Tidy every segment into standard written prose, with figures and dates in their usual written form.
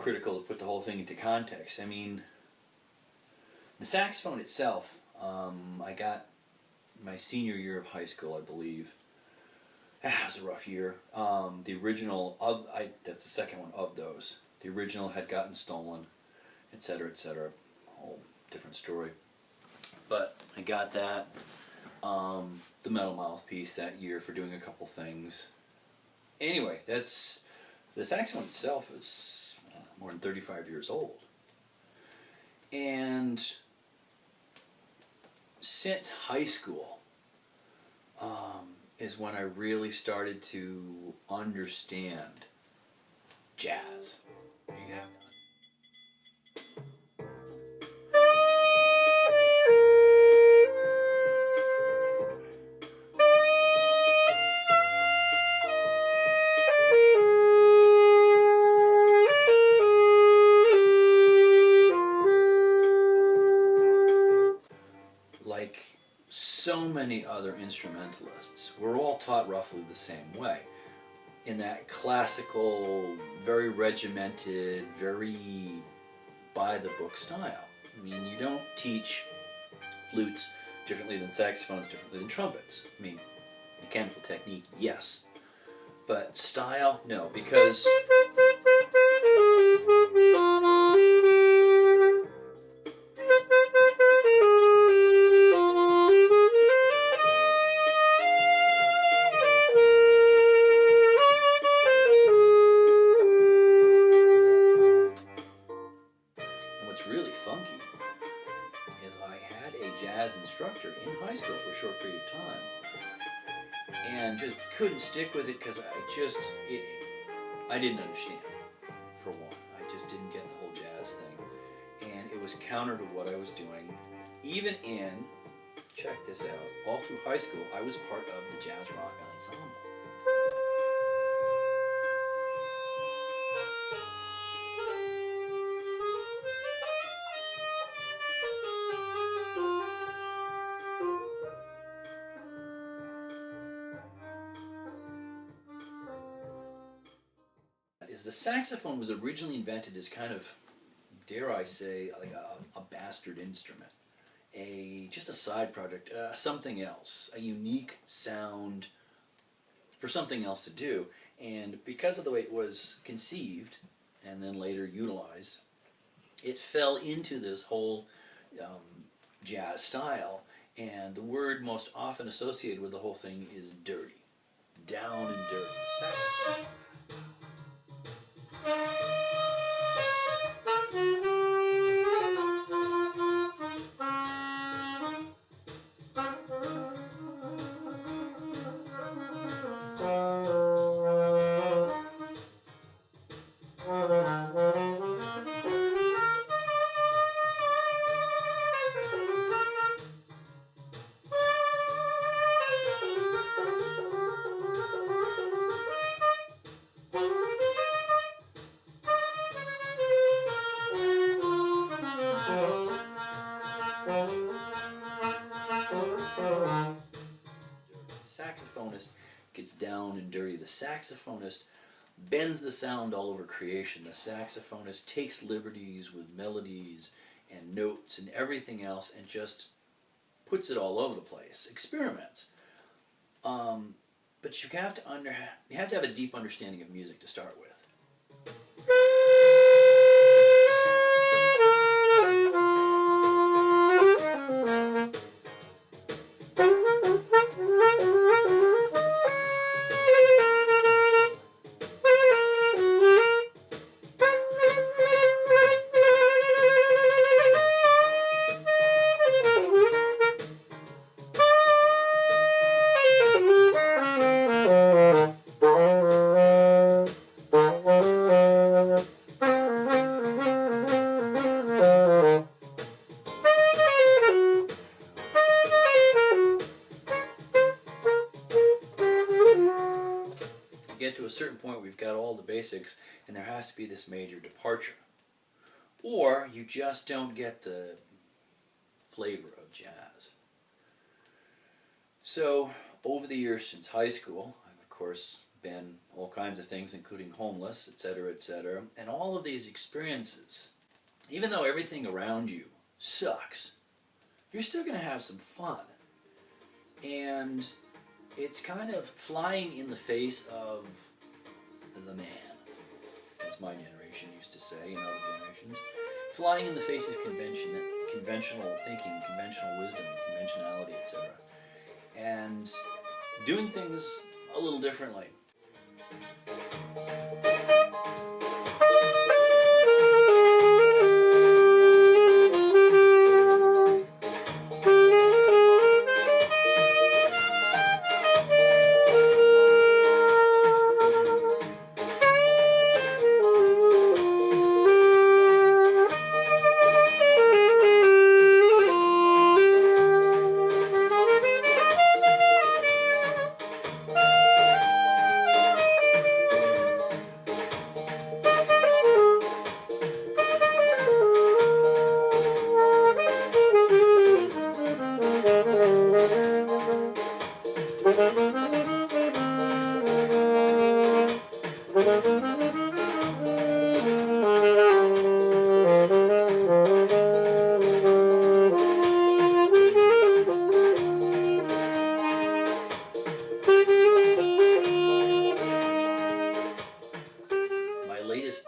critical to put the whole thing into context. I mean, the saxophone itself, I got my senior year of high school, I believe. It was a rough year. The original that's the second one of those. The original had gotten stolen, etc., etc. Whole different story. But I got that, the metal mouthpiece that year for doing a couple things. Anyway, the saxophone itself is more than 35 years old. And since high school is when I really started to understand jazz. You have to. Like so many other instrumentalists, we're all taught roughly the same way. In that classical, very regimented, very by-the-book style. I mean, you don't teach flutes differently than saxophones, differently than trumpets. I mean, mechanical technique, yes. But style, no, because really funky is I had a jazz instructor in high school for a short period of time and just couldn't stick with it because I didn't understand, for one. I just didn't get the whole jazz thing, and it was counter to what I was doing. Even in, check this out, all through high school I was part of the jazz rock ensemble. Is the saxophone was originally invented as kind of, dare I say, like a bastard instrument, just a side project, something else, a unique sound for something else to do. And because of the way it was conceived and then later utilized, it fell into this whole jazz style. And the word most often associated with the whole thing is dirty, down and dirty. Saxophone. Saxophonist gets down and dirty. The saxophonist bends the sound all over creation. The saxophonist takes liberties with melodies and notes and everything else and just puts it all over the place. Experiments. But you have to have a deep understanding of music to start with. Get to a certain point, we've got all the basics, and there has to be this major departure. Or you just don't get the flavor of jazz. So, over the years since high school, I've of course been all kinds of things, including homeless, etc., etc. And all of these experiences, even though everything around you sucks, you're still going to have some fun. And it's kind of flying in the face of the man, as my generation used to say, and other generations. Flying in the face of conventional thinking, conventional wisdom, conventionality, etc. And doing things a little differently.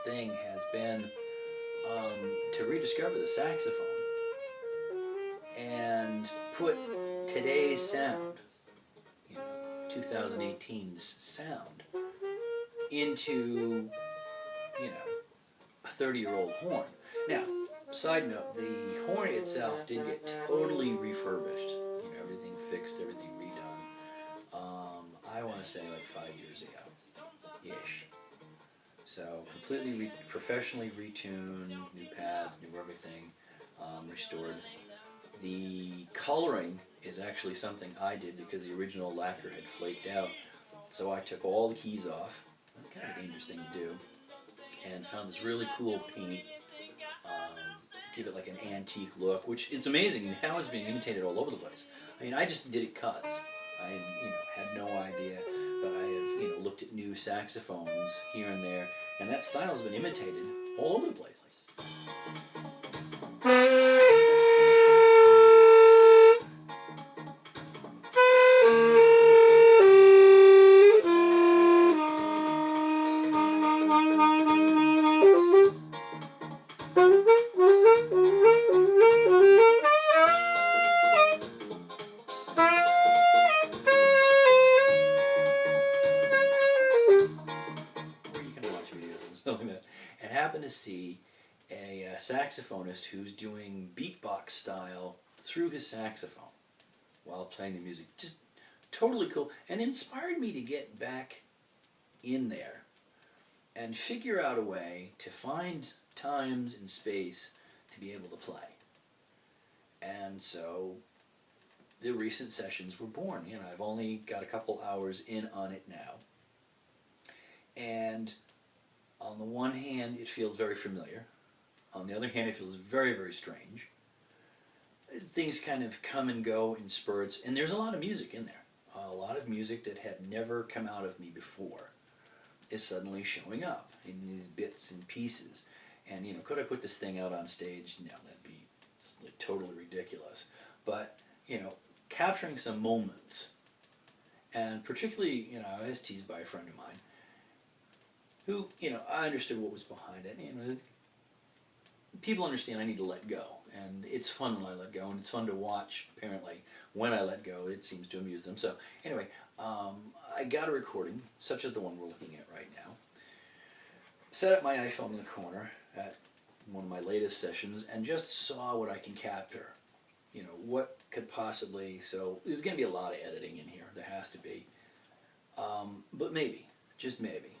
Thing has been to rediscover the saxophone and put today's sound, 2018's sound, into, a 30-year-old horn. Now, side note, the horn itself did get totally refurbished. Everything fixed, everything redone. I want to say like 5 years ago-ish. So completely professionally retuned, new pads, new everything, restored. The coloring is actually something I did because the original lacquer had flaked out. So I took all the keys off, kind of a dangerous thing to do, and found this really cool paint, give it like an antique look, which it's amazing, now it's being imitated all over the place. I mean, I just did it cuts. I had no idea, but I have looked at new saxophones here and there, and that style has been imitated all over the place. And happened to see a saxophonist who's doing beatbox style through his saxophone while playing the music. Just totally cool, and inspired me to get back in there and figure out a way to find times and space to be able to play. And so the recent sessions were born. I've only got a couple hours in on it now. And on the one hand, it feels very familiar. On the other hand, it feels very, very strange. Things kind of come and go in spurts, and there's a lot of music in there. A lot of music that had never come out of me before is suddenly showing up in these bits and pieces. And, could I put this thing out on stage? No, that'd be just like totally ridiculous. But, capturing some moments, and particularly, I was teased by a friend of mine, who, I understood what was behind it. People understand I need to let go, and it's fun when I let go, and it's fun to watch, apparently, when I let go. It seems to amuse them. So, anyway, I got a recording, such as the one we're looking at right now, set up my iPhone in the corner at one of my latest sessions, and just saw what I can capture. What could possibly, so there's going to be a lot of editing in here, there has to be, but maybe, just maybe.